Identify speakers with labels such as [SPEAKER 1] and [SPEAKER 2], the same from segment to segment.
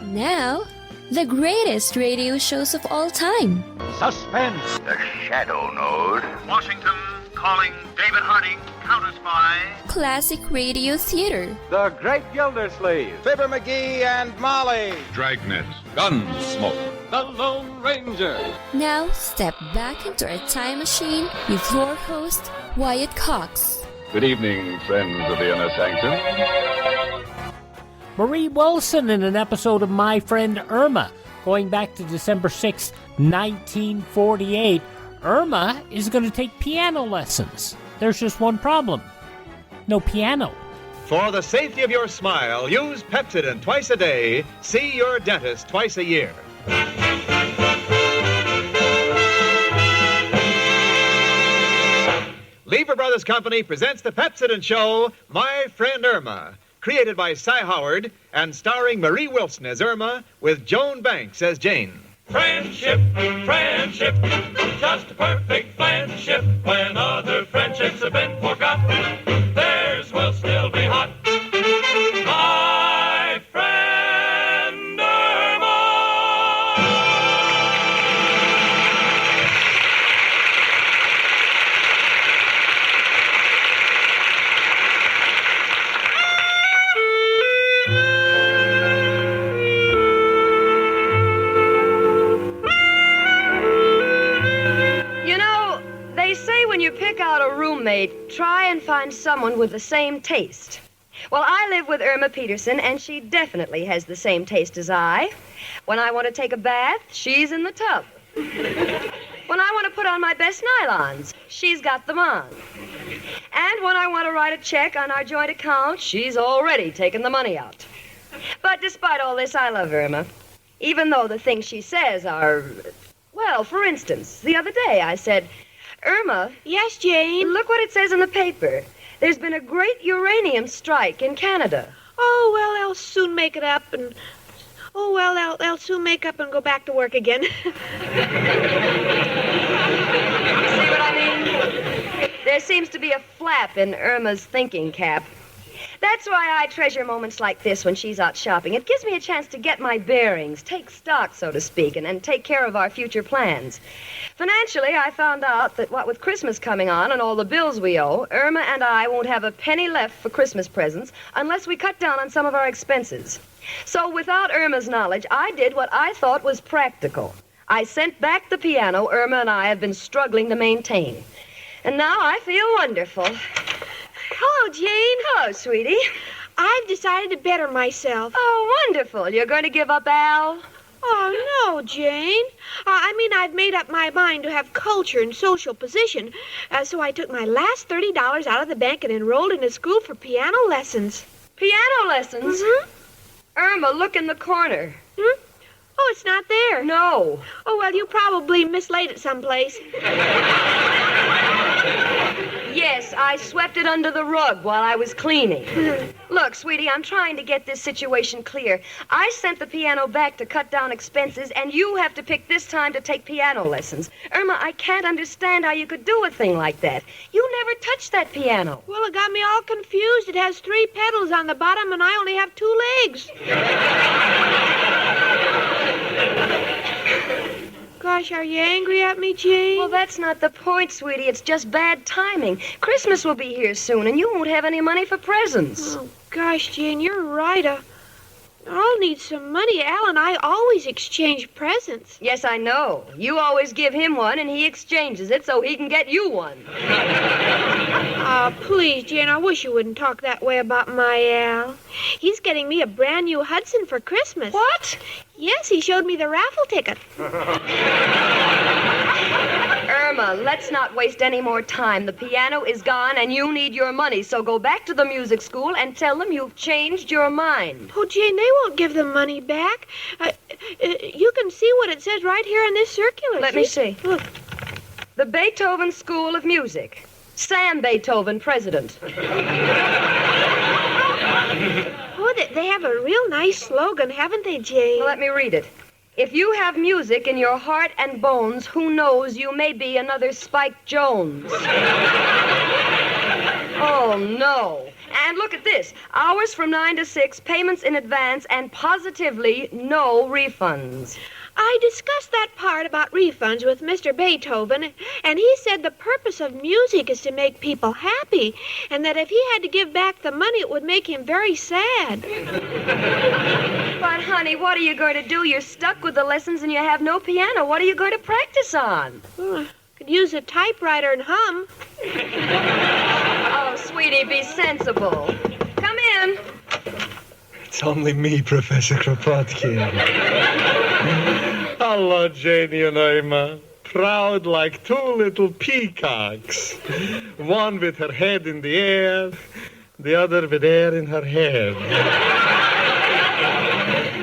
[SPEAKER 1] Now, the greatest radio shows of all time.
[SPEAKER 2] Suspense.
[SPEAKER 3] The Shadow Node.
[SPEAKER 4] Washington calling David Harding, counter-spy.
[SPEAKER 1] Classic radio theater.
[SPEAKER 2] The Great Gildersleeve.
[SPEAKER 5] Fibber McGee and Molly.
[SPEAKER 6] Dragnet. Gunsmoke.
[SPEAKER 2] The Lone Ranger.
[SPEAKER 1] Now, step back into our time machine with your host, Wyatt Cox.
[SPEAKER 6] Good evening, friends of the Inner Sanctum.
[SPEAKER 7] Marie Wilson in an episode of My Friend Irma. Going back to December 6, 1948, Irma is going to take piano lessons. There's just one problem. No piano.
[SPEAKER 8] For the safety of your smile, use Pepsodent twice a day. See your dentist twice a year. Lever Brothers Company presents the Pepsodent show, My Friend Irma. Created by Cy Howard and starring Marie Wilson as Irma with Joan Banks as Jane.
[SPEAKER 9] Friendship, friendship, just a perfect friendship. When other friendships have been forgot, theirs will still be hot. My friend Irma.
[SPEAKER 10] When you pick out a roommate, try and find someone with the same taste. Well, I live with Irma Peterson, and she definitely has the same taste as I. When I want to take a bath, she's in the tub. When I want to put on my best nylons, she's got them on. And when I want to write a check on our joint account, she's already taken the money out. But despite all this, I love Irma. Even though the things she says are, well, for instance, the other day I said, Irma.
[SPEAKER 11] Yes, Jane?
[SPEAKER 10] Look what it says in the paper. There's been a great uranium strike in Canada.
[SPEAKER 11] Oh, well, they'll soon make it up and... Oh, well, they'll soon make up and go back to work again.
[SPEAKER 10] See what I mean? There seems to be a flap in Irma's thinking cap. That's why I treasure moments like this when she's out shopping. It gives me a chance to get my bearings, take stock, so to speak, and take care of our future plans. Financially, I found out that what with Christmas coming on and all the bills we owe, Irma and I won't have a penny left for Christmas presents unless we cut down on some of our expenses. So without Irma's knowledge, I did what I thought was practical. I sent back the piano Irma and I have been struggling to maintain. And now I feel wonderful.
[SPEAKER 11] Hello, Jane.
[SPEAKER 10] Hello, sweetie.
[SPEAKER 11] I've decided to better myself.
[SPEAKER 10] Oh, wonderful. You're going to give up Al?
[SPEAKER 11] Oh, no, Jane. I've made up my mind to have culture and social position. So I took my last $30 out of the bank and enrolled in a school for piano lessons.
[SPEAKER 10] Piano lessons?
[SPEAKER 11] Mm-hmm.
[SPEAKER 10] Irma, look in the corner.
[SPEAKER 11] Hmm? Oh, it's not there.
[SPEAKER 10] No.
[SPEAKER 11] Oh, well, you probably mislaid it someplace.
[SPEAKER 10] Yes, I swept it under the rug while I was cleaning. Look, sweetie, I'm trying to get this situation clear. I sent the piano back to cut down expenses, and you have to pick this time to take piano lessons. Irma, I can't understand how you could do a thing like that. You never touched that piano.
[SPEAKER 11] Well, it got me all confused. It has 3 pedals on the bottom, and I only have 2 legs. Gosh, are you angry at me, Jane?
[SPEAKER 10] Well, that's not the point, sweetie. It's just bad timing. Christmas will be here soon, and you won't have any money for presents.
[SPEAKER 11] Oh, gosh, Jane, you're right. I'll need some money. Al and I always exchange presents.
[SPEAKER 10] Yes, I know. You always give him one, and he exchanges it so he can get you one.
[SPEAKER 11] Please, Jane, I wish you wouldn't talk that way about my Al. He's getting me a brand new Hudson for Christmas.
[SPEAKER 10] What?
[SPEAKER 11] Yes, he showed me the raffle ticket.
[SPEAKER 10] Irma, let's not waste any more time. The piano is gone, and you need your money, so go back to the music school and tell them you've changed your mind.
[SPEAKER 11] Oh, Jane, they won't give the money back. You can see what it says right here in this circular.
[SPEAKER 10] Let me see.
[SPEAKER 11] Look.
[SPEAKER 10] The Beethoven School of Music. Sam Beethoven, president.
[SPEAKER 11] Oh, they have a real nice slogan, haven't they, Jane?
[SPEAKER 10] Well, let me read it. If you have music in your heart and bones, who knows, you may be another Spike Jones. Oh, no. And look at this. Hours from 9 to 6, payments in advance, and positively no refunds.
[SPEAKER 11] I discussed that part about refunds with Mr. Beethoven, and he said the purpose of music is to make people happy, and that if he had to give back the money, it would make him very sad.
[SPEAKER 10] But, honey, what are you going to do? You're stuck with the lessons and you have no piano. What are you going to practice on?
[SPEAKER 11] Could use a typewriter and hum.
[SPEAKER 10] Oh, sweetie, be sensible. Come in.
[SPEAKER 8] It's only me, Professor Kropotkin. Hello, Janie and Irma. Proud like two little peacocks. One with her head in the air, the other with air in her head.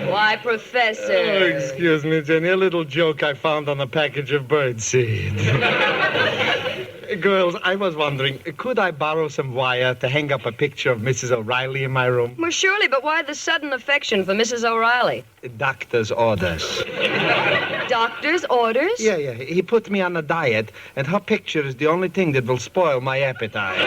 [SPEAKER 10] Why, Professor?
[SPEAKER 8] Oh, excuse me, Jenny. A little joke I found on a package of birdseed. Girls, I was wondering, could I borrow some wire to hang up a picture of Mrs. O'Reilly in my room?
[SPEAKER 10] Well, surely, but why the sudden affection for Mrs. O'Reilly?
[SPEAKER 8] Doctor's orders.
[SPEAKER 10] Doctor's orders?
[SPEAKER 8] Yeah. He put me on a diet, and her picture is the only thing that will spoil my appetite.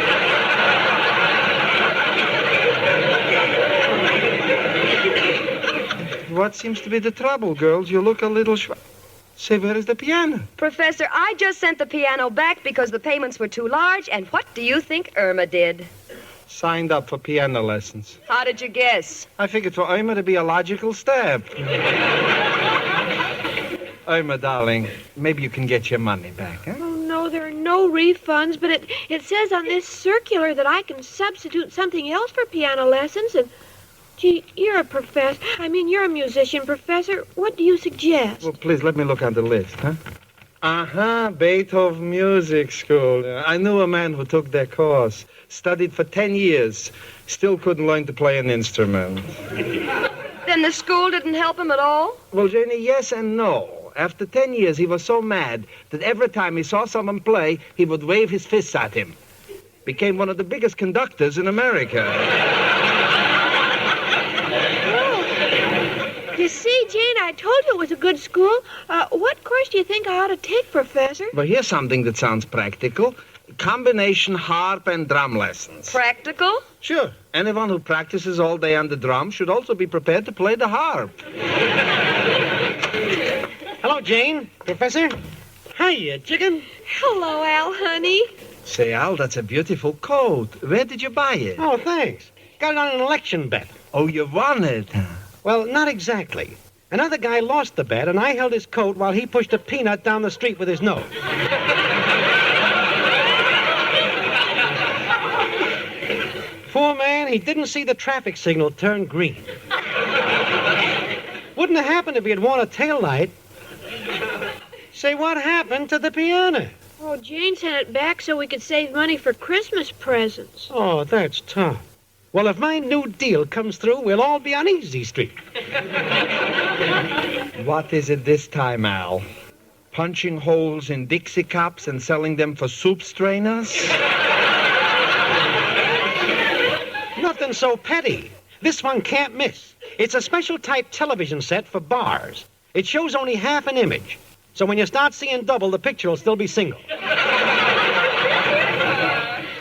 [SPEAKER 8] What seems to be the trouble, girls? You look a little Say, where is the piano?
[SPEAKER 10] Professor, I just sent the piano back because the payments were too large, and what do you think Irma did?
[SPEAKER 8] Signed up for piano lessons.
[SPEAKER 10] How did you guess?
[SPEAKER 8] I figured for Irma to be a logical step. Irma, darling, maybe you can get your money back, huh?
[SPEAKER 11] Oh, no, there are no refunds, but it says on this circular that I can substitute something else for piano lessons, and... Gee, you're a professor. You're a musician, Professor. What do you suggest?
[SPEAKER 8] Well, please, let me look on the list, huh? Beethoven Music School. I knew a man who took that course. Studied for 10 years. Still couldn't learn to play an instrument.
[SPEAKER 10] Then the school didn't help him at all?
[SPEAKER 8] Well, Janie, yes and no. After 10 years, he was so mad that every time he saw someone play, he would wave his fists at him. Became one of the biggest conductors in America.
[SPEAKER 11] You see, Jane, I told you it was a good school. What course do you think I ought to take, Professor?
[SPEAKER 8] Well, here's something that sounds practical. Combination harp and drum lessons.
[SPEAKER 10] Practical?
[SPEAKER 8] Sure. Anyone who practices all day on the drum should also be prepared to play the harp.
[SPEAKER 5] Hello, Jane. Professor. Hiya, chicken.
[SPEAKER 11] Hello, Al, honey.
[SPEAKER 8] Say, Al, that's a beautiful coat. Where did you buy it?
[SPEAKER 5] Oh, thanks. Got it on an election bet.
[SPEAKER 8] Oh, you won it?
[SPEAKER 5] Well, not exactly. Another guy lost the bet, and I held his coat while he pushed a peanut down the street with his nose. Poor man, he didn't see the traffic signal turn green. Wouldn't have happened if he had worn a taillight. Say, what happened to the piano?
[SPEAKER 11] Oh, Jane sent it back so we could save money for Christmas presents.
[SPEAKER 5] Oh, that's tough. Well, if my new deal comes through, we'll all be on Easy Street.
[SPEAKER 8] What is it this time, Al? Punching holes in Dixie cups and selling them for soup strainers?
[SPEAKER 5] Nothing so petty. This one can't miss. It's a special type television set for bars. It shows only half an image. So when you start seeing double, the picture will still be single.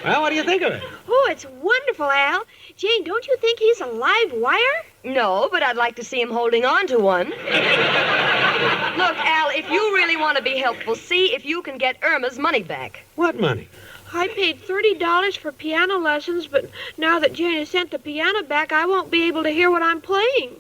[SPEAKER 5] Well, what do you think of it?
[SPEAKER 11] Oh, it's wonderful, Al. Jane, don't you think he's a live wire?
[SPEAKER 10] No, but I'd like to see him holding on to one. Look, Al, if you really want to be helpful, see if you can get Irma's money back.
[SPEAKER 5] What money?
[SPEAKER 11] I paid $30 for piano lessons, but now that Jane has sent the piano back, I won't be able to hear what I'm playing.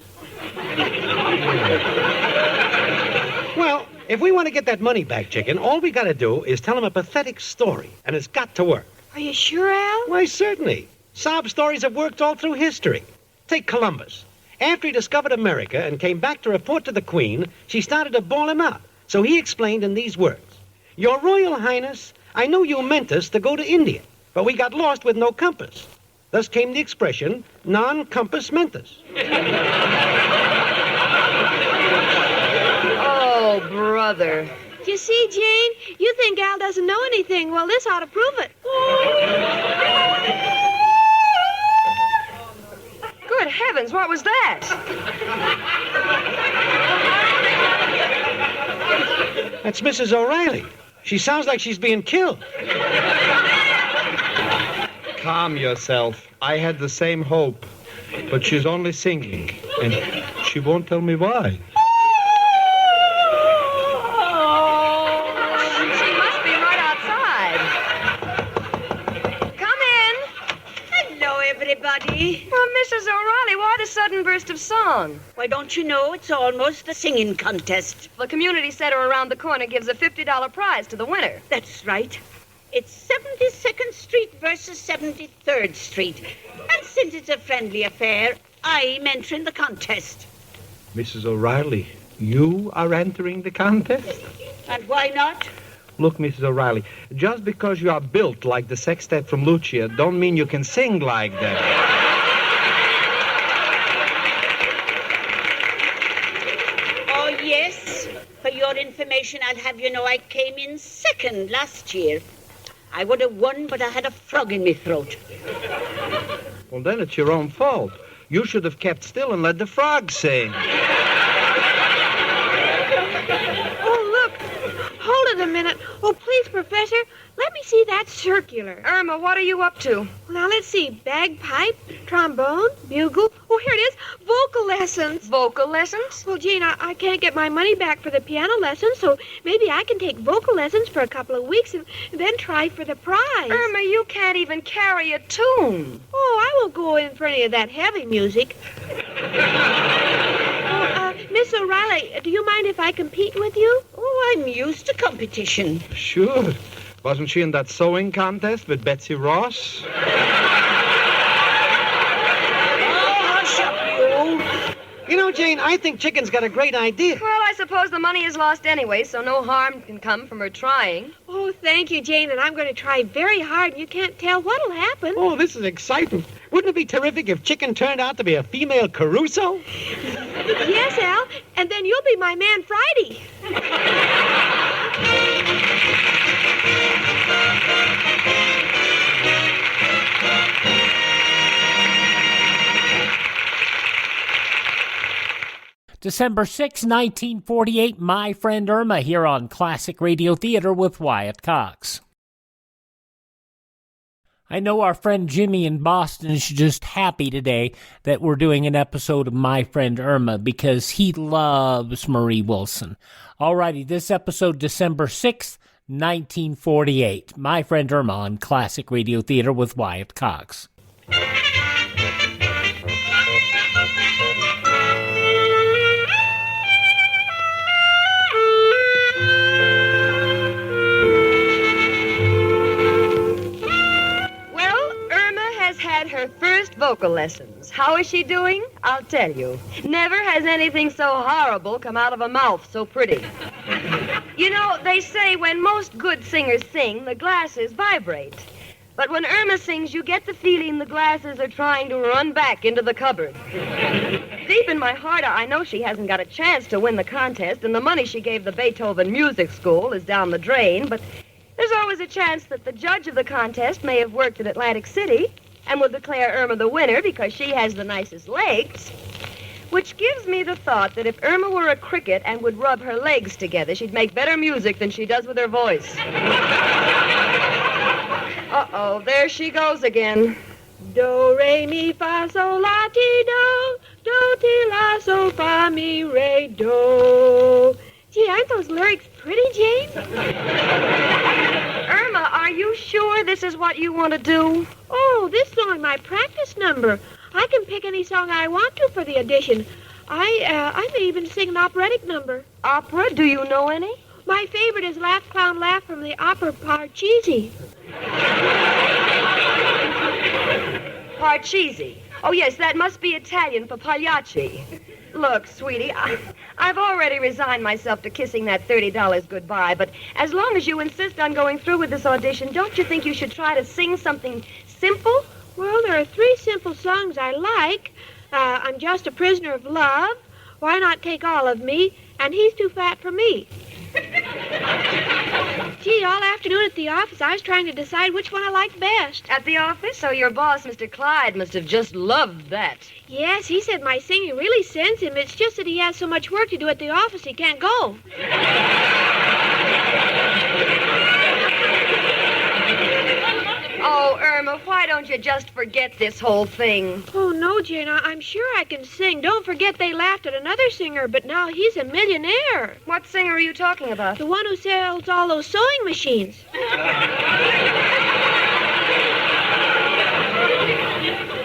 [SPEAKER 5] Well, if we want to get that money back, chicken, all we got to do is tell him a pathetic story, and it's got to work.
[SPEAKER 11] Are you sure, Al?
[SPEAKER 5] Why, certainly. Sob stories have worked all through history. Take Columbus. After he discovered America and came back to report to the Queen, she started to bawl him out. So he explained in these words. Your Royal Highness, I know you meant us to go to India, but we got lost with no compass. Thus came the expression, non-compass mentis.
[SPEAKER 10] Oh, brother.
[SPEAKER 11] You see, Jane, you think Al doesn't know anything. Well, this ought to prove it.
[SPEAKER 10] Good heavens, what was that?
[SPEAKER 5] That's Mrs. O'Reilly. She sounds like she's being killed.
[SPEAKER 8] Calm yourself. I had the same hope. But she's only singing. And she won't tell me why.
[SPEAKER 10] She must be right outside. Come in.
[SPEAKER 12] Hello, everybody.
[SPEAKER 10] Well, Mrs. O'Reilly, why the sudden burst of song?
[SPEAKER 12] Why, don't you know it's almost the singing contest?
[SPEAKER 10] The community center around the corner gives a $50 prize to the winner.
[SPEAKER 12] That's right. It's 72nd Street versus 73rd Street. And since it's a friendly affair, I'm entering the contest.
[SPEAKER 8] Mrs. O'Reilly, you are entering the contest?
[SPEAKER 12] And why not?
[SPEAKER 8] Look, Mrs. O'Reilly, just because you are built like the sextet from Lucia don't mean you can sing like that.
[SPEAKER 12] Oh, yes. For your information, I'll have you know I came in second last year. I would have won, but I had a frog in my throat.
[SPEAKER 8] Well, then it's your own fault. You should have kept still and let the frog sing.
[SPEAKER 11] Oh, look. Hold it a minute. Oh, please, Professor, let me see that circular.
[SPEAKER 10] Irma, what are you up to?
[SPEAKER 11] Now, let's see. Bagpipe, trombone, bugle. Oh, here it is. Vocal lessons.
[SPEAKER 10] Vocal lessons?
[SPEAKER 11] Well, Jane, I can't get my money back for the piano lessons, so maybe I can take vocal lessons for a couple of weeks and then try for the prize.
[SPEAKER 10] Irma, you can't even carry a tune.
[SPEAKER 11] Oh, I won't go in for any of that heavy music. Miss O'Reilly, do you mind if I compete with you?
[SPEAKER 12] Oh, I'm used to competition.
[SPEAKER 8] Sure. Wasn't she in that sewing contest with Betsy Ross?
[SPEAKER 5] You know, Jane, I think Chicken's got a great idea.
[SPEAKER 10] Well, I suppose the money is lost anyway, so no harm can come from her trying.
[SPEAKER 11] Oh, thank you, Jane, and I'm going to try very hard, and you can't tell what'll happen.
[SPEAKER 5] Oh, this is exciting. Wouldn't it be terrific if Chicken turned out to be a female Caruso?
[SPEAKER 11] Yes, Al, and then you'll be my man Friday.
[SPEAKER 7] December 6, 1948, My Friend Irma here on Classic Radio Theater with Wyatt Cox. I know our friend Jimmy in Boston is just happy today that we're doing an episode of My Friend Irma because he loves Marie Wilson. Alrighty, this episode, December 6th, 1948. My Friend Irma on Classic Radio Theater with Wyatt Cox.
[SPEAKER 10] Her first vocal lessons. How is she doing? I'll tell you. Never has anything so horrible come out of a mouth so pretty. You know, they say when most good singers sing, the glasses vibrate. But when Irma sings, you get the feeling the glasses are trying to run back into the cupboard. Deep in my heart, I know she hasn't got a chance to win the contest, and the money she gave the Beethoven Music School is down the drain, but there's always a chance that the judge of the contest may have worked at Atlantic City and will declare Irma the winner because she has the nicest legs. Which gives me the thought that if Irma were a cricket and would rub her legs together, she'd make better music than she does with her voice. Uh-oh, there she goes again.
[SPEAKER 11] Do, re, mi, fa, sol, la, ti, do. Do, ti, la, sol, fa, mi, re, do. Gee, aren't those lyrics pretty, Jane?
[SPEAKER 10] Irma, are you sure this is what you want to do?
[SPEAKER 11] Oh, this song is my practice number. I can pick any song I want to for the audition. I may even sing an operatic number.
[SPEAKER 10] Opera? Do you know any?
[SPEAKER 11] My favorite is Laugh, Clown, Laugh from the opera Parcheesi.
[SPEAKER 10] Parcheesi. Oh, yes, that must be Italian for Pagliacci. Look, sweetie, I've already resigned myself to kissing that $30 goodbye, but as long as you insist on going through with this audition, don't you think you should try to sing something simple?
[SPEAKER 11] Well, there are 3 simple songs I like. I'm Just a Prisoner of Love, Why Not Take All of Me, and He's Too Fat for Me. Gee, all afternoon at the office, I was trying to decide which one I liked best.
[SPEAKER 10] At the office? So your boss, Mr. Clyde, must have just loved that.
[SPEAKER 11] Yes, he said my singing really sends him. It's just that he has so much work to do at the office he can't go.
[SPEAKER 10] Oh, Irma, Irma, why don't you just forget this whole thing?
[SPEAKER 11] Oh, no, Jane, I'm sure I can sing. Don't forget they laughed at another singer, but now he's a millionaire.
[SPEAKER 10] What singer are you talking about?
[SPEAKER 11] The one who sells all those sewing machines.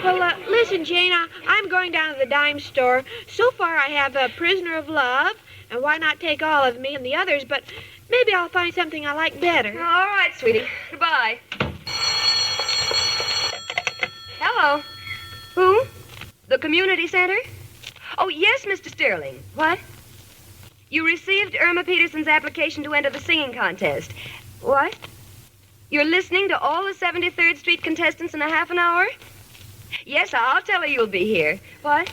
[SPEAKER 11] Well, listen, Jane, I'm going down to the dime store. So far, I have a Prisoner of Love, and Why Not Take All of Me and the others, but maybe I'll find something I like better.
[SPEAKER 10] All right, sweetie. Goodbye. Hello. Who? The community center? Oh, yes, Mr. Sterling. What? You received Irma Peterson's application to enter the singing contest. What? You're listening to all the 73rd Street contestants in a half an hour? Yes, I'll tell her you'll be here. What?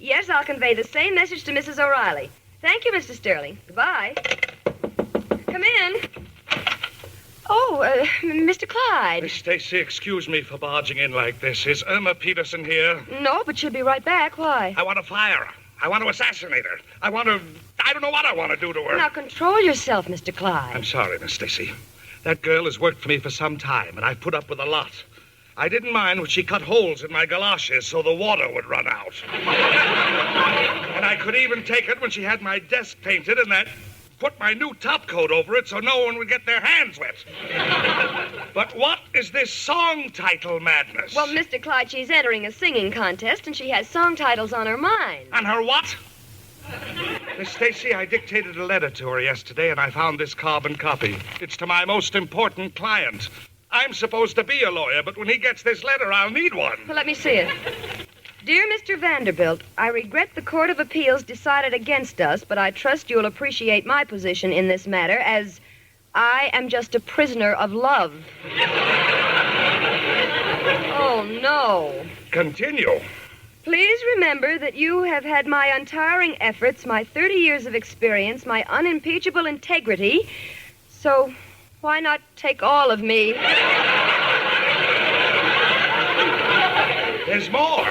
[SPEAKER 10] Yes, I'll convey the same message to Mrs. O'Reilly. Thank you, Mr. Sterling. Goodbye. Come in. Oh, Mr. Clyde.
[SPEAKER 4] Miss Stacy, excuse me for barging in like this. Is Irma Peterson here?
[SPEAKER 10] No, but she'll be right back. Why?
[SPEAKER 4] I want to fire her. I want to assassinate her. I don't know what I want to do to her.
[SPEAKER 10] Now, control yourself, Mr. Clyde.
[SPEAKER 4] I'm sorry, Miss Stacy. That girl has worked for me for some time, and I've put up with a lot. I didn't mind when she cut holes in my galoshes so the water would run out. And I could even take it when she had my desk painted and put my new top coat over it so no one would get their hands wet. But what is this song title madness?
[SPEAKER 10] Well, Mr. Clyde, she's entering a singing contest, and she has song titles on her mind.
[SPEAKER 4] On her what? Miss Stacy, I dictated a letter to her yesterday, and I found this carbon copy. It's to my most important client. I'm supposed to be a lawyer, but when he gets this letter, I'll need one.
[SPEAKER 10] Well, let me see it. Dear Mr. Vanderbilt, I regret the Court of Appeals decided against us, but I trust you'll appreciate my position in this matter, as I am just a prisoner of love. Oh, no.
[SPEAKER 4] Continue.
[SPEAKER 10] Please remember that you have had my untiring efforts, my 30 years of experience, my unimpeachable integrity, so why not take all of me?
[SPEAKER 4] There's more.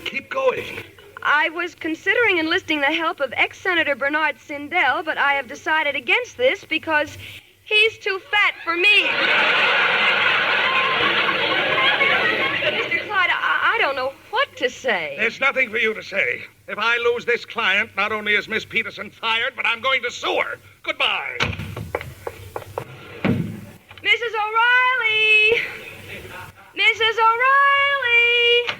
[SPEAKER 4] Keep going.
[SPEAKER 10] I was considering enlisting the help of ex-Senator Bernard Sindel, but I have decided against this because he's too fat for me. Mr. Clyde, I don't know what to say.
[SPEAKER 4] There's nothing for you to say. If I lose this client, not only is Miss Peterson fired, but I'm going to sue her. Goodbye.
[SPEAKER 10] Mrs. O'Reilly! Mrs. O'Reilly!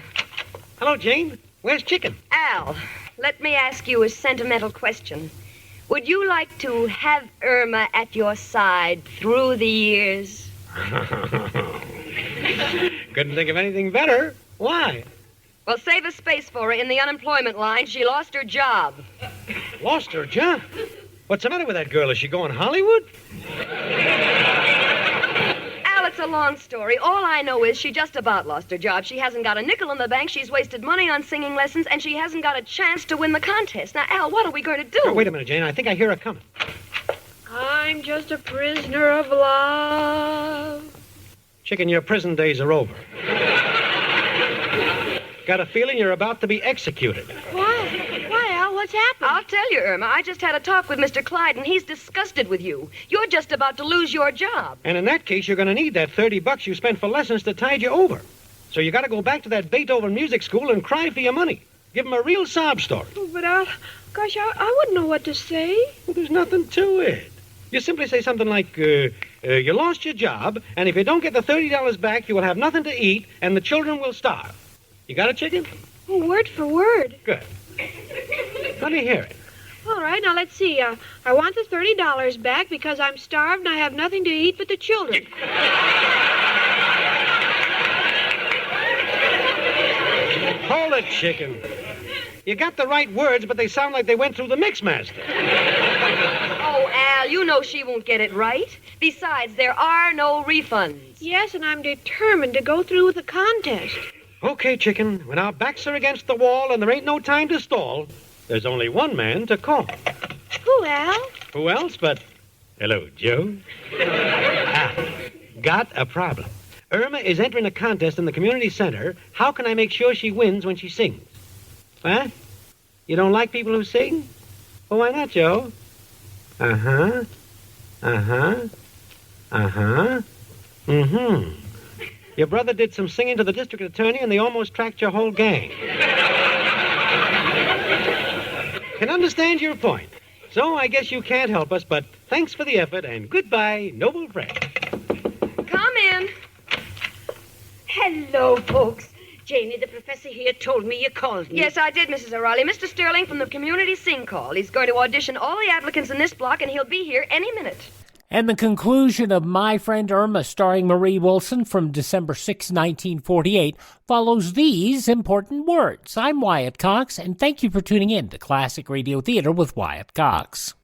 [SPEAKER 5] Hello, Jane. Where's Chicken?
[SPEAKER 10] Al, let me ask you a sentimental question. Would you like to have Irma at your side through the years?
[SPEAKER 5] Couldn't think of anything better. Why?
[SPEAKER 10] Well, save a space for her in the unemployment line. She lost her job.
[SPEAKER 5] Lost her job? What's the matter with that girl? Is she going Hollywood?
[SPEAKER 10] Al, it's a long story. All I know is she just about lost her job. She hasn't got a nickel in the bank. She's wasted money on singing lessons, and she hasn't got a chance to win the contest. Now, Al, what are we going to do?
[SPEAKER 5] Oh, wait a minute, Jane. I think I hear her coming.
[SPEAKER 11] I'm just a prisoner of love.
[SPEAKER 5] Chicken, your prison days are over. Got a feeling you're about to be executed.
[SPEAKER 11] Why? Why, Al? What's happened?
[SPEAKER 10] I'll tell you, Irma. I just had a talk with Mr. Clyde, and he's disgusted with you. You're just about to lose your job.
[SPEAKER 5] And in that case, you're going to need that $30 you spent for lessons to tide you over. So you got to go back to that Beethoven music school and cry for your money. Give him a real sob story.
[SPEAKER 11] Oh, but Al, gosh, I wouldn't know what to say.
[SPEAKER 5] Well, there's nothing to it. You simply say something like, you lost your job, and if you don't get the $30 back, you will have nothing to eat, and the children will starve. You got it, Chicken?
[SPEAKER 11] Oh, word for word.
[SPEAKER 5] Good. Let me hear it.
[SPEAKER 11] All right, now let's see. I want the $30 back because I'm starved and I have nothing to eat but the children.
[SPEAKER 5] Hold it, Chicken. You got the right words, but they sound like they went through the Mixmaster.
[SPEAKER 10] Oh, Al, you know she won't get it right. Besides, there are no refunds.
[SPEAKER 11] Yes, and I'm determined to go through with the contest.
[SPEAKER 5] Okay, Chicken, when our backs are against the wall and there ain't no time to stall, there's only one man to call.
[SPEAKER 11] Who, Al?
[SPEAKER 5] Who else but... Hello, Joe. Got a problem. Irma is entering a contest in the community center. How can I make sure she wins when she sings? Huh? You don't like people who sing? Well, why not, Joe? Uh-huh. Uh-huh. Uh-huh. Mm-hmm. Your brother did some singing to the district attorney, and they almost tracked your whole gang. Can understand your point. So I guess you can't help us, but thanks for the effort, and goodbye, noble friend.
[SPEAKER 10] Come in.
[SPEAKER 12] Hello, folks. Janie, the professor here told me you called me.
[SPEAKER 10] Yes, I did, Mrs. O'Reilly. Mr. Sterling from the community sing call. He's going to audition all the applicants in this block, and he'll be here any minute.
[SPEAKER 7] And the conclusion of My Friend Irma, starring Marie Wilson, from December 6, 1948, follows these important words. I'm Wyatt Cox, and thank you for tuning in to Classic Radio Theater with Wyatt Cox.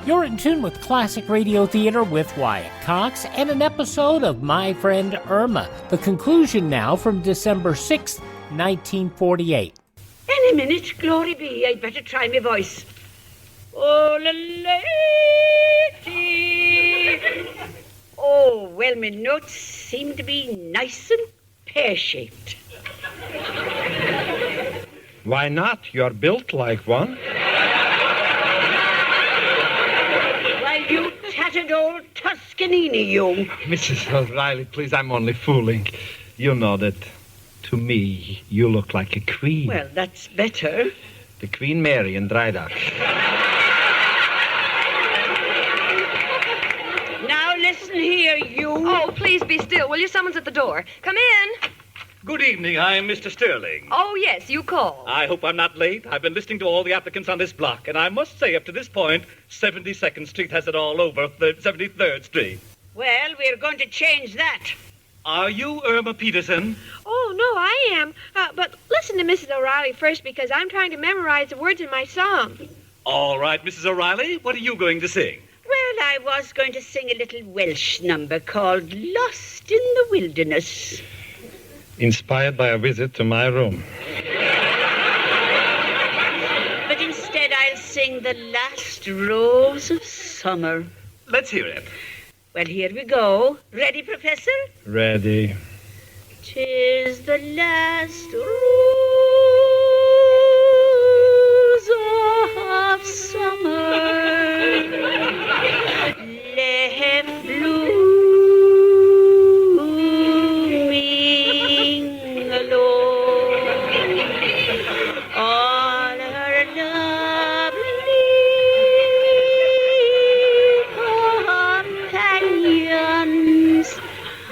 [SPEAKER 7] You're in tune with Classic Radio Theater with Wyatt Cox and an episode of My Friend Irma. The conclusion now from December 6th, 1948.
[SPEAKER 12] Any minute, glory be. I'd better try my voice. Oh, lady. Oh, well, my notes seem to be nice and pear-shaped.
[SPEAKER 8] Why not? You're built like one.
[SPEAKER 12] You tattered old Tuscanini, you.
[SPEAKER 8] Mrs. O'Reilly, please, I'm only fooling. You know that, to me, you look like a queen.
[SPEAKER 12] Well, that's better.
[SPEAKER 8] The Queen Mary in Drydock.
[SPEAKER 12] Now listen here, you.
[SPEAKER 10] Oh, please be still, will you? Someone's at the door. Come in.
[SPEAKER 13] Good evening. I'm Mr. Sterling.
[SPEAKER 10] Oh, yes, you called.
[SPEAKER 13] I hope I'm not late. I've been listening to all the applicants on this block, and I must say, up to this point, 72nd Street has it all over, 73rd Street.
[SPEAKER 12] Well, we're going to change that.
[SPEAKER 13] Are you Irma Peterson?
[SPEAKER 11] Oh, no, I am. But listen to Mrs. O'Reilly first, because I'm trying to memorize the words in my song.
[SPEAKER 13] All right, Mrs. O'Reilly, what are you going to sing?
[SPEAKER 12] Well, I was going to sing a little Welsh number called Lost in the Wilderness.
[SPEAKER 8] Inspired by a visit to my room.
[SPEAKER 12] But instead I'll sing The Last Rose of Summer.
[SPEAKER 13] Let's hear it.
[SPEAKER 12] Well, here we go. Ready, Professor?
[SPEAKER 8] Ready.
[SPEAKER 12] 'Tis the last rose of summer left blooming alone. All her lovely companions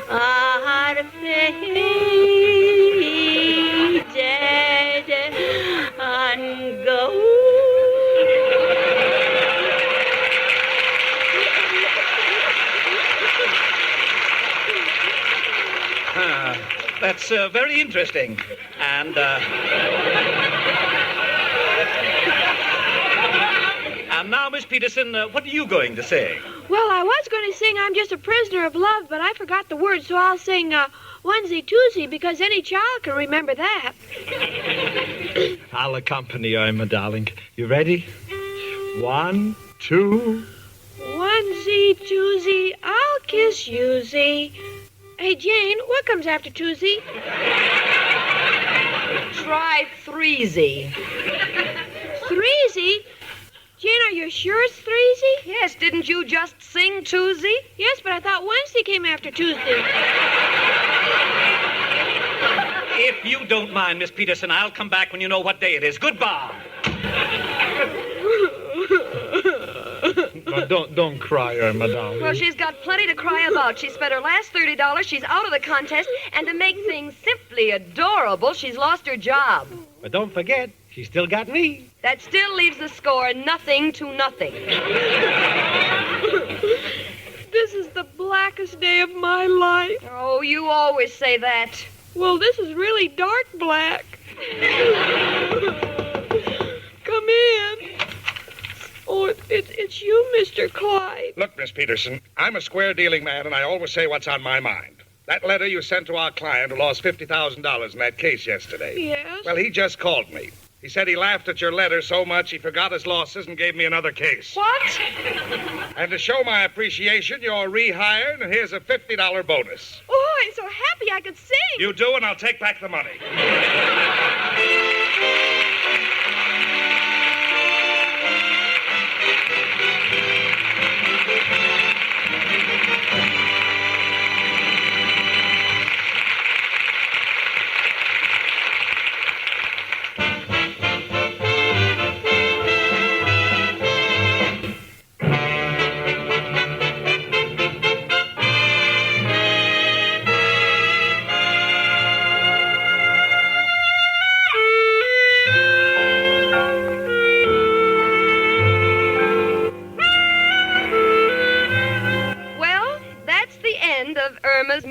[SPEAKER 12] are faded and gone.
[SPEAKER 13] That's very interesting. And now, Miss Peterson, what are you going to sing?
[SPEAKER 11] Well, I was going to sing I'm Just a Prisoner of Love, but I forgot the words, so I'll sing Onesie Twosie, because any child can remember that.
[SPEAKER 8] I'll accompany you, my darling. You ready? 1, 2.
[SPEAKER 11] Onesie Twosie, I'll kiss yousie. Hey, Jane, what comes after Twosie?
[SPEAKER 10] Try threesie.
[SPEAKER 11] Threesie? Jane, are you sure it's threesie?
[SPEAKER 10] Yes, didn't you just sing twoosie?
[SPEAKER 11] Yes, but I thought Wednesday came after Tuesday.
[SPEAKER 13] If you don't mind, Miss Peterson, I'll come back when you know what day it is. Goodbye.
[SPEAKER 8] No, don't cry, Irma, darling.
[SPEAKER 10] Well, she's got plenty to cry about. She spent her last $30. She's out of the contest. And to make things simply adorable, she's lost her job.
[SPEAKER 5] But don't forget, she still got me.
[SPEAKER 10] That still leaves the score 0-0.
[SPEAKER 11] This is the blackest day of my life.
[SPEAKER 10] Oh, you always say that.
[SPEAKER 11] Well, this is really dark black. Come in. Oh, it's you, Mr. Clyde.
[SPEAKER 4] Look, Miss Peterson, I'm a square-dealing man, and I always say what's on my mind. That letter you sent to our client who lost $50,000 in that case yesterday.
[SPEAKER 11] Yes?
[SPEAKER 4] Well, he just called me. He said he laughed at your letter so much he forgot his losses and gave me another case.
[SPEAKER 10] What?
[SPEAKER 4] And to show my appreciation, you're rehired, and here's a $50 bonus.
[SPEAKER 11] Oh, I'm so happy I could sing.
[SPEAKER 4] You do, and I'll take back the money.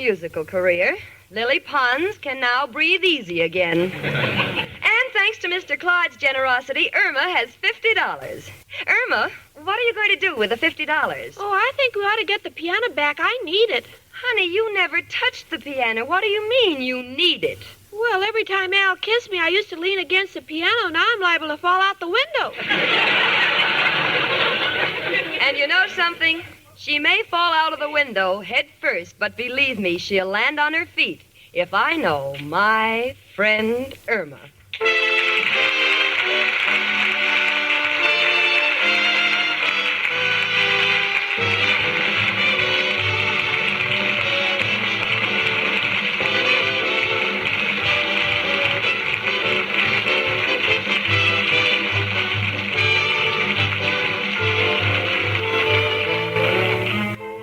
[SPEAKER 10] musical career. Lily Pons can now breathe easy again. And thanks to Mr. Clyde's generosity, Irma has $50. Irma, what are you going to do with the $50?
[SPEAKER 11] Oh, I think we ought to get the piano back. I need it.
[SPEAKER 10] Honey, you never touched the piano. What do you mean you need it?
[SPEAKER 11] Well, every time Al kissed me, I used to lean against the piano. Now I'm liable to fall out the window.
[SPEAKER 10] And you know something? She may fall out of the window head first, but believe me, she'll land on her feet if I know my friend Irma.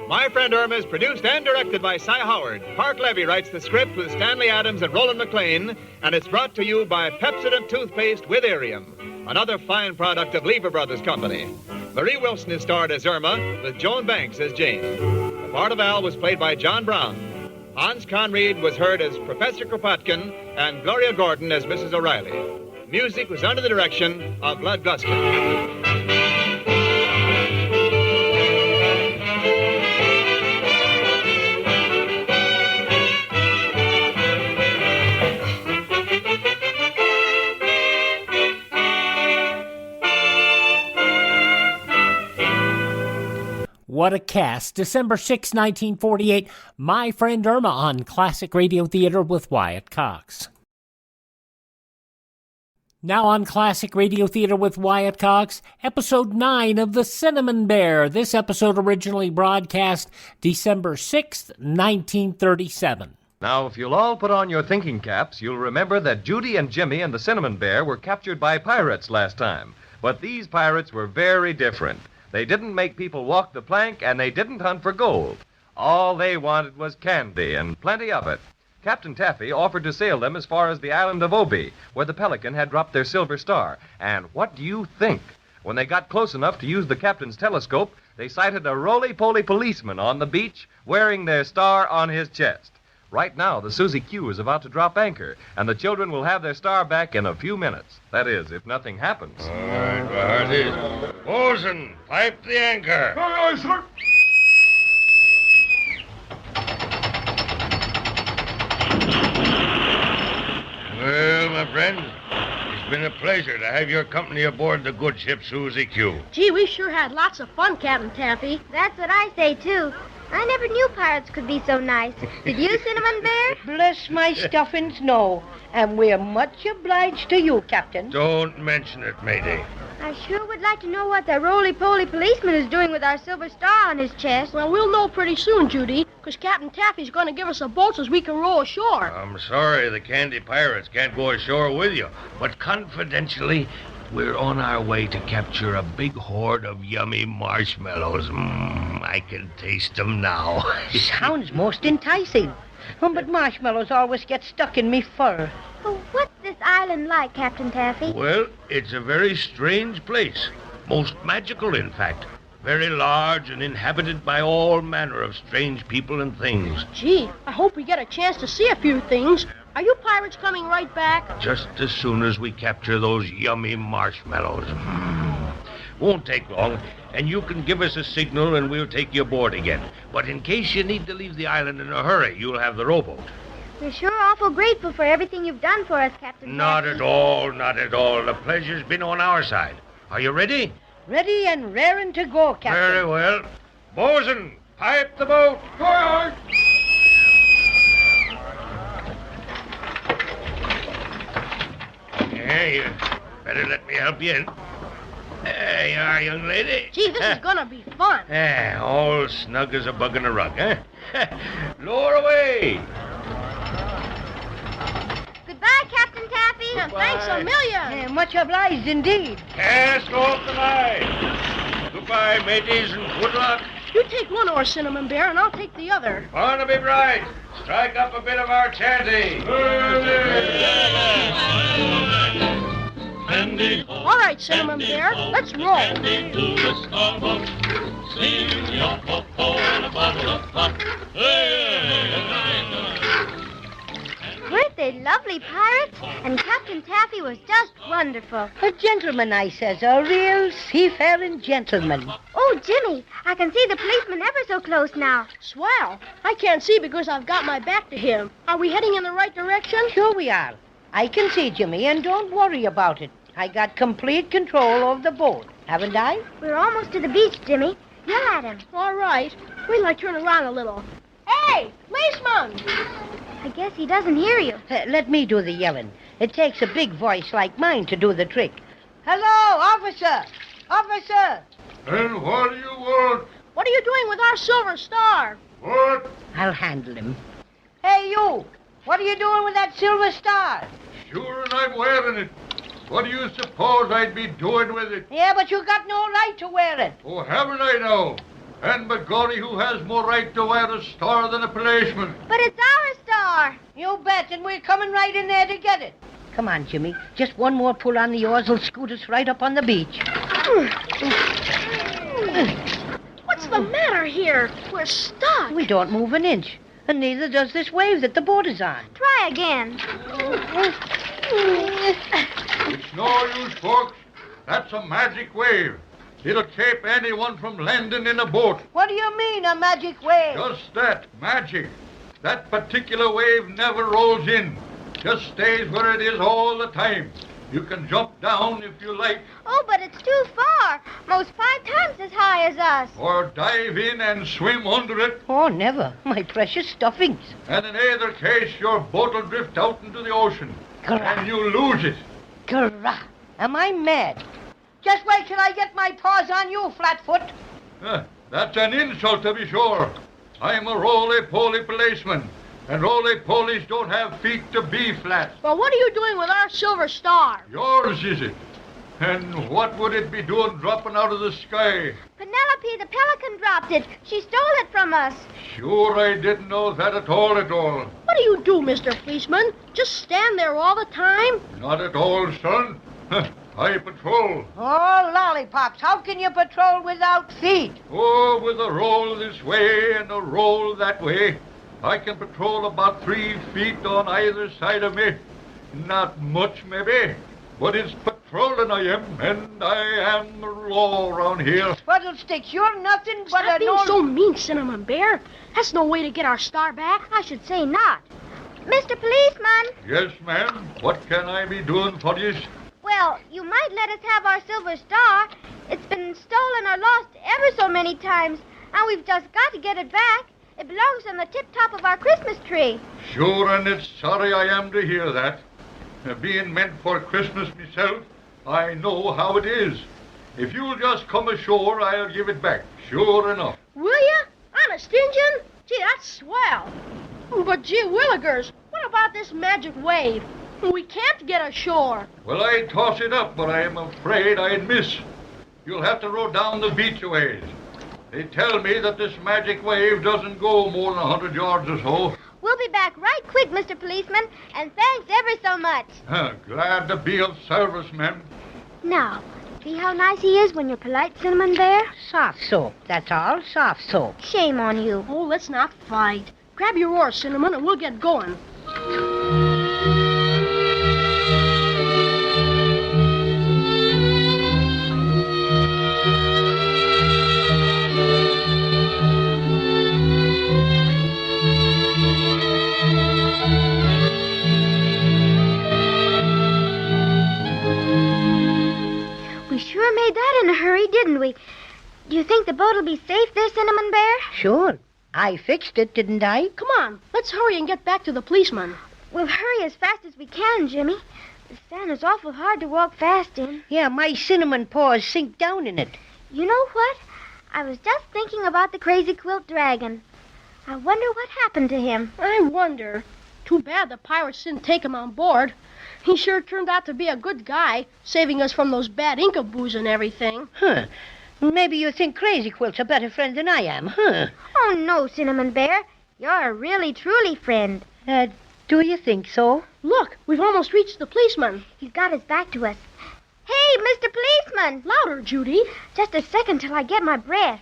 [SPEAKER 2] My Friend Irma is produced and directed by Cy Howard. Park Levy writes the script with Stanley Adams and Roland McLean, and it's brought to you by Pepsodent Toothpaste with Arium, another fine product of Lever Brothers Company. Marie Wilson is starred as Irma, with Joan Banks as Jane. The part of Al was played by John Brown. Hans Conried was heard as Professor Kropotkin, and Gloria Gordon as Mrs. O'Reilly. Music was under the direction of Lud Gluskin.
[SPEAKER 7] What a cast. December 6, 1948, My Friend Irma on Classic Radio Theater with Wyatt Cox. Now on Classic Radio Theater with Wyatt Cox, Episode 9 of The Cinnamon Bear. This episode originally broadcast December 6, 1937.
[SPEAKER 14] Now, if you'll all put on your thinking caps, you'll remember that Judy and Jimmy and the Cinnamon Bear were captured by pirates last time. But these pirates were very different. They didn't make people walk the plank, and they didn't hunt for gold. All they wanted was candy, and plenty of it. Captain Taffy offered to sail them as far as the island of Obi, where the Pelican had dropped their silver star. And what do you think? When they got close enough to use the captain's telescope, they sighted a Roly Poly Policeman on the beach wearing their star on his chest. Right now, the Susie Q is about to drop anchor, and the children will have their star back in a few minutes. That is, if nothing happens.
[SPEAKER 4] All right, Barty. Bosun, pipe the anchor.
[SPEAKER 9] Aye, aye, sir.
[SPEAKER 4] Well, my friend, it's been a pleasure to have your company aboard the good ship Susie Q.
[SPEAKER 15] Gee, we sure had lots of fun, Captain Taffy.
[SPEAKER 16] That's what I say, too. I never knew pirates could be so nice. Did you, Cinnamon Bear?
[SPEAKER 17] Bless my stuffings, no. And we're much obliged to you, Captain.
[SPEAKER 4] Don't mention it, matey.
[SPEAKER 16] I sure would like to know what the Roly Poly Policeman is doing with our silver star on his chest.
[SPEAKER 15] Well, we'll know pretty soon, Judy, because Captain Taffy's going to give us a boat so we can row ashore.
[SPEAKER 4] I'm sorry the Candy Pirates can't go ashore with you, but confidentially, we're on our way to capture a big hoard of yummy marshmallows. I can taste them now.
[SPEAKER 17] Sounds most enticing. But marshmallows always get stuck in me fur.
[SPEAKER 16] Well, what's this island like, Captain Taffy?
[SPEAKER 4] Well, it's a very strange place. Most magical, in fact. Very large and inhabited by all manner of strange people and things.
[SPEAKER 15] Gee, I hope we get a chance to see a few things. Are you pirates coming right back?
[SPEAKER 4] Just as soon as we capture those yummy marshmallows. Won't take long, and you can give us a signal and we'll take you aboard again. But in case you need to leave the island in a hurry, you'll have the rowboat.
[SPEAKER 16] We're sure awful grateful for everything you've done for us, Captain
[SPEAKER 4] Not
[SPEAKER 16] Taffy.
[SPEAKER 4] at all, not at all. The pleasure's been on our side. Are you ready?
[SPEAKER 17] Ready and raring to go, Captain.
[SPEAKER 4] Very well. Bosun, pipe the boat.
[SPEAKER 9] Aye, aye.
[SPEAKER 4] Yeah, you better let me help you in. There you are, young lady.
[SPEAKER 15] Gee, this is going to be fun.
[SPEAKER 4] All snug as a bug in a rug, eh? Lower away.
[SPEAKER 16] Goodbye, Captain Taffy.
[SPEAKER 15] Thanks a million.
[SPEAKER 17] Much obliged indeed.
[SPEAKER 4] Cast off the line. Goodbye, mateys, and good luck.
[SPEAKER 15] You take one oar, Cinnamon Bear, and I'll take the other.
[SPEAKER 4] Barnaby Bright, strike up a bit of our chanty.
[SPEAKER 15] All right, Cinnamon Bear, let's roll.
[SPEAKER 9] Sing your ho-ho and a bottle of pop. Hey,
[SPEAKER 16] they lovely pirates? And Captain Taffy was just wonderful.
[SPEAKER 17] A gentleman, I says. A real seafaring gentleman.
[SPEAKER 16] Oh, Jimmy, I can see the policeman ever so close now.
[SPEAKER 15] Swell. I can't see because I've got my back to him. Are we heading in the right direction?
[SPEAKER 17] Sure we are. I can see, Jimmy, and don't worry about it. I got complete control of the boat, haven't I?
[SPEAKER 16] We're almost to the beach, Jimmy. Yell at him.
[SPEAKER 15] All right. Wait till I turn around a little. Hey, policeman!
[SPEAKER 16] I guess he doesn't hear you.
[SPEAKER 17] Let me do the yelling. It takes a big voice like mine to do the trick. Hello, officer! Officer!
[SPEAKER 4] And what do you want?
[SPEAKER 15] What are you doing with our silver star?
[SPEAKER 4] What?
[SPEAKER 17] I'll handle him. Hey, you! What are you doing with that silver star?
[SPEAKER 4] Sure, and I'm wearing it. What do you suppose I'd be doing with it?
[SPEAKER 17] Yeah, but you got no right to wear it.
[SPEAKER 4] Oh, haven't I now? And begorry, who has more right to wear a star than a policeman?
[SPEAKER 16] But it's our star.
[SPEAKER 17] You bet, and we're coming right in there to get it. Come on, Jimmy. Just one more pull on the oars will scoot us right up on the beach.
[SPEAKER 15] What's the matter here? We're stuck.
[SPEAKER 17] We don't move an inch, and neither does this wave that the boat is on.
[SPEAKER 16] Try again.
[SPEAKER 4] It's no use, folks. That's a magic wave. It'll keep anyone from landing in a boat.
[SPEAKER 17] What do you mean, a magic wave?
[SPEAKER 4] Just that, magic. That particular wave never rolls in. Just stays where it is all the time. You can jump down if you like.
[SPEAKER 16] Oh, but it's too far. Most 5 times as high as us.
[SPEAKER 4] Or dive in and swim under it.
[SPEAKER 17] Oh, never. My precious stuffings.
[SPEAKER 4] And in either case, your boat will drift out into the ocean.
[SPEAKER 17] Grah.
[SPEAKER 4] And you lose it.
[SPEAKER 17] Grah. Am I mad? Just wait till I get my paws on you, Flatfoot.
[SPEAKER 4] That's an insult, to be sure. I'm a Roly Poly Policeman. And Roly Polies don't have feet to be flat.
[SPEAKER 15] Well, what are you doing with our silver star?
[SPEAKER 4] Yours, is it? And what would it be doing dropping out of the sky?
[SPEAKER 16] Penelope the pelican dropped it. She stole it from us.
[SPEAKER 4] Sure, I didn't know that at all.
[SPEAKER 15] What do you do, Mr. Policeman? Just stand there all the time?
[SPEAKER 4] Not at all, son. I patrol.
[SPEAKER 17] Oh, lollipops, how can you patrol without feet?
[SPEAKER 4] Oh, with a roll this way and a roll that way. I can patrol about 3 feet on either side of me. Not much, maybe, but it's patrolling I am, and I am the law around here.
[SPEAKER 17] Fiddlesticks, you're nothing but
[SPEAKER 15] Stop
[SPEAKER 17] a
[SPEAKER 15] being
[SPEAKER 17] nose...
[SPEAKER 15] so mean, Cinnamon Bear. That's no way to get our star back.
[SPEAKER 16] I should say not. Mr. Policeman.
[SPEAKER 4] Yes, ma'am. What can I be doing for you?
[SPEAKER 16] Well, you might let us have our silver star. It's been stolen or lost ever so many times, and we've just got to get it back. It belongs on the tip-top of our Christmas tree.
[SPEAKER 4] Sure, and it's sorry I am to hear that. Being meant for Christmas myself, I know how it is. If you'll just come ashore, I'll give it back, sure enough.
[SPEAKER 15] Will you? Honest Injun? Gee, that's swell. But gee willikers, what about this magic wave? We can't get ashore.
[SPEAKER 4] Well, I'd toss it up, but I'm afraid I'd miss. You'll have to row down the beach a ways. They tell me that this magic wave doesn't go more than 100 yards or so.
[SPEAKER 16] We'll be back right quick, Mr. Policeman, and thanks ever so much.
[SPEAKER 4] Glad to be of service, ma'am.
[SPEAKER 16] Now, see how nice he is when you're polite, Cinnamon Bear?
[SPEAKER 17] Soft soap, that's all, soft soap.
[SPEAKER 16] Shame on you.
[SPEAKER 15] Oh, let's not fight. Grab your oar, Cinnamon, and we'll get going.
[SPEAKER 16] We sure made that in a hurry, didn't we? Do you think the boat will be safe there, Cinnamon Bear?
[SPEAKER 17] Sure. I fixed it, didn't I?
[SPEAKER 15] Come on, let's hurry and get back to the policeman.
[SPEAKER 16] We'll hurry as fast as we can, Jimmy. The sand is awful hard to walk fast in.
[SPEAKER 17] Yeah, my cinnamon paws sink down in it.
[SPEAKER 16] You know what? I was just thinking about the crazy quilt dragon. I wonder what happened to him.
[SPEAKER 15] I wonder. Too bad the pirates didn't take him on board. He sure turned out to be a good guy, saving us from those bad Incaboos and everything.
[SPEAKER 17] Huh. Maybe you think Crazy Quilt's a better friend than I am, huh?
[SPEAKER 16] Oh, no, Cinnamon Bear. You're a really, truly friend.
[SPEAKER 17] Do you think so?
[SPEAKER 15] Look, we've almost reached the policeman.
[SPEAKER 16] He's got his back to us. Hey, Mr. Policeman!
[SPEAKER 15] Louder, Judy.
[SPEAKER 16] Just a second till I get my breath.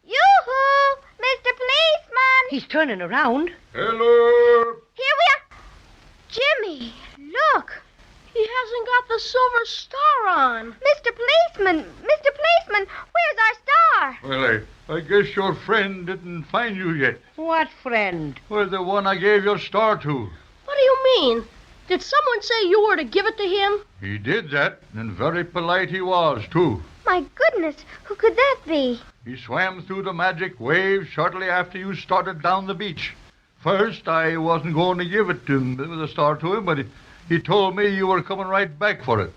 [SPEAKER 16] Yoo-hoo! Mr. Policeman!
[SPEAKER 17] He's turning around.
[SPEAKER 4] Hello!
[SPEAKER 16] Here we are. Jimmy!
[SPEAKER 15] the silver star on.
[SPEAKER 16] Mr. Policeman, where's our star?
[SPEAKER 18] Well, I guess your friend didn't find you yet.
[SPEAKER 17] What friend?
[SPEAKER 18] Well, the one I gave your star to.
[SPEAKER 15] What do you mean? Did someone say you were to give it to him?
[SPEAKER 18] He did that, and very polite he was, too.
[SPEAKER 16] My goodness, who could that be?
[SPEAKER 18] He swam through the magic waves shortly after you started down the beach. First, I wasn't going to give it to him, the star to him, but he told me you were coming right back for it.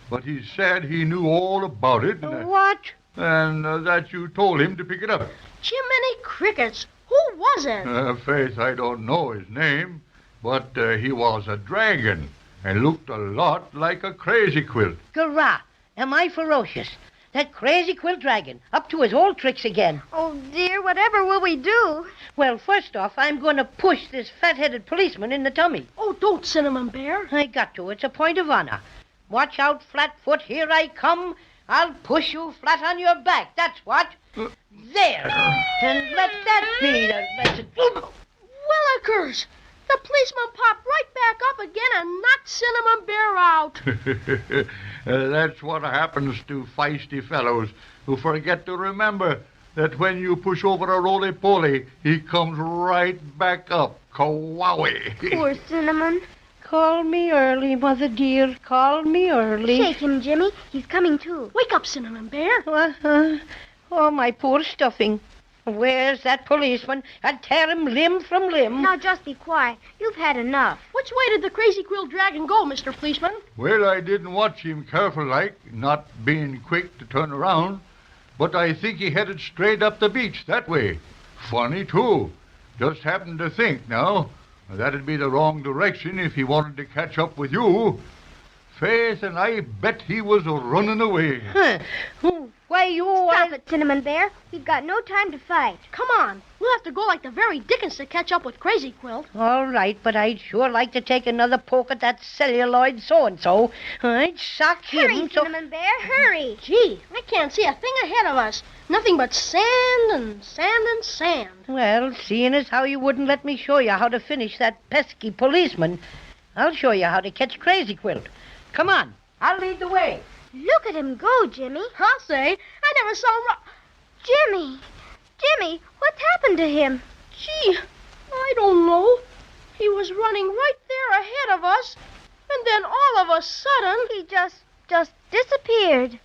[SPEAKER 18] But he said he knew all about it.
[SPEAKER 17] What?
[SPEAKER 18] And that you told him to pick it up.
[SPEAKER 15] Jiminy Crickets. Who was it?
[SPEAKER 18] Faith, I don't know his name, but he was a dragon and looked a lot like a crazy quilt.
[SPEAKER 17] Gurrah! Am I ferocious? That crazy quilt dragon, up to his old tricks again.
[SPEAKER 16] Oh, dear, whatever will we do?
[SPEAKER 17] Well, first off, I'm going to push this fat-headed policeman in the tummy.
[SPEAKER 15] Oh, don't, Cinnamon Bear.
[SPEAKER 17] I got to. It's a point of honor. Watch out, Flatfoot. Here I come. I'll push you flat on your back. That's what. There. And let that be the lesson.
[SPEAKER 15] Willikers! The policeman popped right back up again and knocked Cinnamon Bear out.
[SPEAKER 18] That's what happens to feisty fellows who forget to remember that when you push over a Roly Poly, he comes right back up. Kawowie.
[SPEAKER 16] Poor Cinnamon.
[SPEAKER 17] Call me early, Mother dear. Call me early.
[SPEAKER 16] Shake him, Jimmy. He's coming too.
[SPEAKER 15] Wake up, Cinnamon Bear.
[SPEAKER 17] Oh, my poor stuffing. Where's that policeman? I'd tear him limb from limb.
[SPEAKER 16] Now, just be quiet. You've had enough.
[SPEAKER 15] Which way did the crazy quill dragon go, Mr. Policeman?
[SPEAKER 18] Well, I didn't watch him careful like, not being quick to turn around. But I think he headed straight up the beach that way. Funny, too. Just happened to think now. That'd be the wrong direction if he wanted to catch up with you. Faith, and I bet he was running away.
[SPEAKER 17] Why, you...
[SPEAKER 16] Stop it, Cinnamon Bear. We've got no time to fight.
[SPEAKER 15] Come on. We'll have to go like the very Dickens to catch up with Crazy Quilt.
[SPEAKER 17] All right, but I'd sure like to take another poke at that celluloid so-and-so. I'd sock him.
[SPEAKER 16] Hurry, Cinnamon Bear, hurry.
[SPEAKER 15] Gee, I can't see a thing ahead of us. Nothing but sand and sand and sand.
[SPEAKER 17] Well, seeing as how you wouldn't let me show you how to finish that pesky policeman, I'll show you how to catch Crazy Quilt. Come on, I'll lead the way.
[SPEAKER 16] Look at him go, Jimmy.
[SPEAKER 15] I'll say, I never saw him
[SPEAKER 16] Jimmy, what's happened to him?
[SPEAKER 15] Gee, I don't know. He was running right there ahead of us, and then all of a sudden...
[SPEAKER 16] He just disappeared.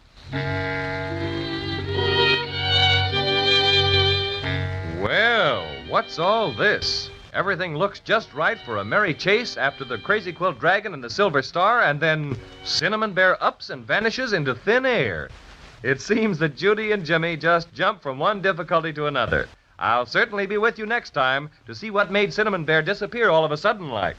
[SPEAKER 14] Well, what's all this? Everything looks just right for a merry chase after the Crazy Quilt Dragon and the Silver Star, and then Cinnamon Bear ups and vanishes into thin air. It seems that Judy and Jimmy just jump from one difficulty to another. I'll certainly be with you next time to see what made Cinnamon Bear disappear all of a sudden like.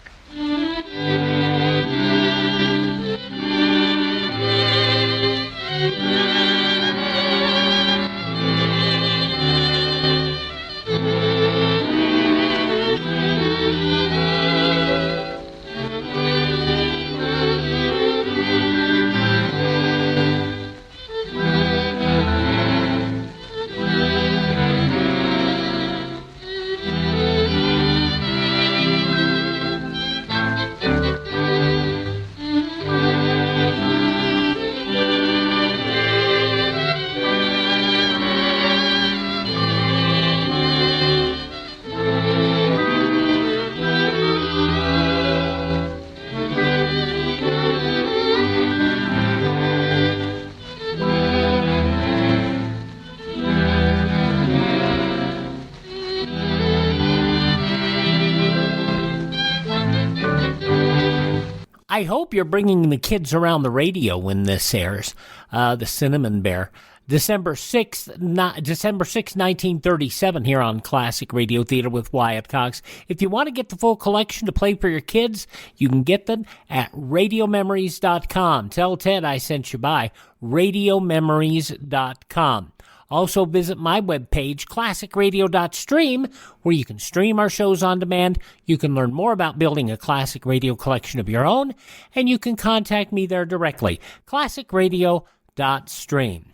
[SPEAKER 7] I hope you're bringing the kids around the radio when this airs. The Cinnamon Bear. December 6th, 1937 here on Classic Radio Theater with Wyatt Cox. If you want to get the full collection to play for your kids, you can get them at radiomemories.com. Tell Ted I sent you by radiomemories.com. Also visit my webpage, classicradio.stream, where you can stream our shows on demand. You can learn more about building a classic radio collection of your own, and you can contact me there directly, classicradio.stream.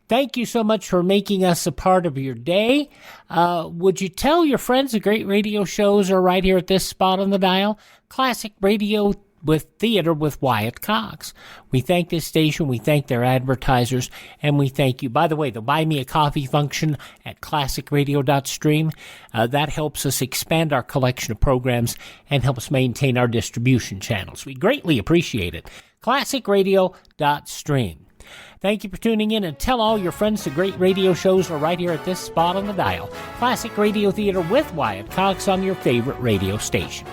[SPEAKER 7] Thank you so much for making us a part of your day. Would you tell your friends the great radio shows are right here at this spot on the dial? Classic Radio with Theater with Wyatt Cox. We thank this station, we thank their advertisers, and we thank you. By the way, the Buy Me a Coffee function at classicradio.stream, that helps us expand our collection of programs and helps maintain our distribution channels. We greatly appreciate it. classicradio.stream. Thank you for tuning in, and tell all your friends the great radio shows are right here at this spot on the dial. Classic Radio Theater with Wyatt Cox on your favorite radio station.